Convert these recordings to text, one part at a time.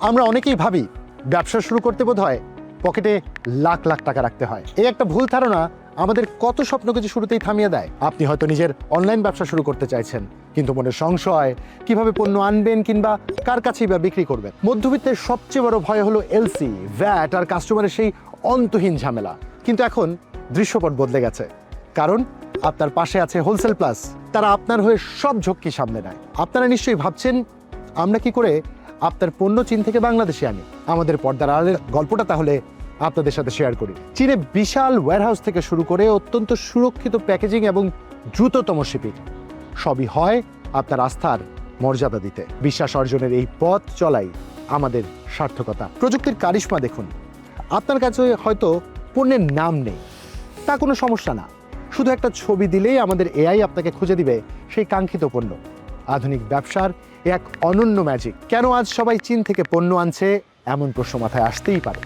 আমরা অনেকেই ভাবি ব্যবসা শুরু করতে বোধহয় পকেটে লাখ লাখ টাকা রাখতে হয়। এই একটা ভুল ধারণা আমাদের কত স্বপ্নকে যে শুরুতেই থামিয়ে দেয়। আপনি হয়তো নিজের অনলাইন ব্যবসা শুরু করতে চাইছেন, কিন্তু মনে সংশয় কিভাবে পণ্য আনবেন কিংবা কার কাছেই বা বিক্রি করবেন। মধ্যবিত্তের সবচেয়ে বড় ভয় হলো এলসি, ভ্যাট আর কাস্টমারের সেই অন্তহীন ঝামেলা। কিন্তু এখন দৃশ্যপট বদলে গেছে, কারণ আপনার পাশে আছে হোলসেল প্লাস। তারা আপনার হয়ে সব ঝক্কি সামনে নেয়। আপনারা নিশ্চয়ই ভাবছেন আমরা কি করে আপনার পণ্য চীন থেকে বাংলাদেশে আনি। আমাদের পর্দার আড়ালের গল্পটা তাহলে আপনাদের সাথে শেয়ার করি। চীনে বিশাল ওয়্যারহাউস থেকে শুরু করে অত্যন্ত সুরক্ষিত প্যাকেজিং এবং দ্রুততম শিপিং সবই হয় আপনার আস্থার মর্যাদা দিতে। বিশ্বাস অর্জনের এই পথ চলাই আমাদের সার্থকতা। প্রযুক্তির কারিশমা দেখুন। আপনার কাছে হয়তো পণ্যের নাম নেই, তা কোনো সমস্যা না। শুধু একটা ছবি দিলেই আমাদের এআই আপনাকে খুঁজে দিবে সেই কাঙ্ক্ষিত পণ্য। আধুনিক ব্যবসার এক অনন্য ম্যাজিক। কেন আজ সবাই চীন থেকে পণ্য আনছে এমন প্রশ্ন মাথায় আসতেই পারে।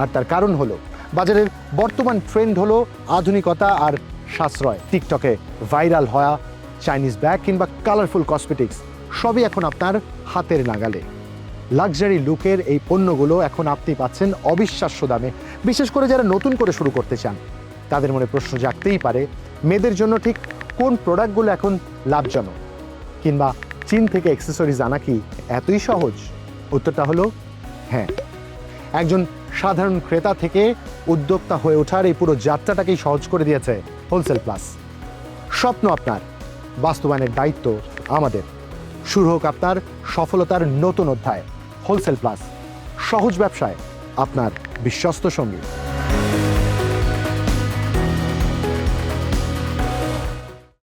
আর তার কারণ হলো বাজারের বর্তমান ট্রেন্ড হলো আধুনিকতা আর সাশ্রয়। টিকটকে ভাইরাল হওয়া চাইনিজ ব্যাগ কিংবা কালারফুল কসমেটিক্স সবই এখন আপনার হাতের নাগালে। লাক্সারি লুকের এই পণ্যগুলো এখন আপনি পাচ্ছেন অবিশ্বাস্য দামে। বিশেষ করে যারা নতুন করে শুরু করতে চান তাদের মনে প্রশ্ন জাগতেই পারে, মেয়েদের জন্য ঠিক কোন প্রোডাক্টগুলো এখন লাভজনক, কিংবা চীন থেকে অ্যাক্সেসরিজ আনা কি এতই সহজ? উত্তরটা হলো হ্যাঁ। একজন সাধারণ ক্রেতা থেকে উদ্যোক্তা হয়ে ওঠার এই পুরো যাত্রাটাকেই সহজ করে দিয়েছে হোলসেল প্লাস। স্বপ্ন আপনার, বাস্তবায়নের দায়িত্ব আমাদের। শুরু হোক আপনার সফলতার নতুন অধ্যায়। হোলসেল প্লাস, সহজ ব্যবসায় আপনার বিশ্বস্ত সঙ্গী।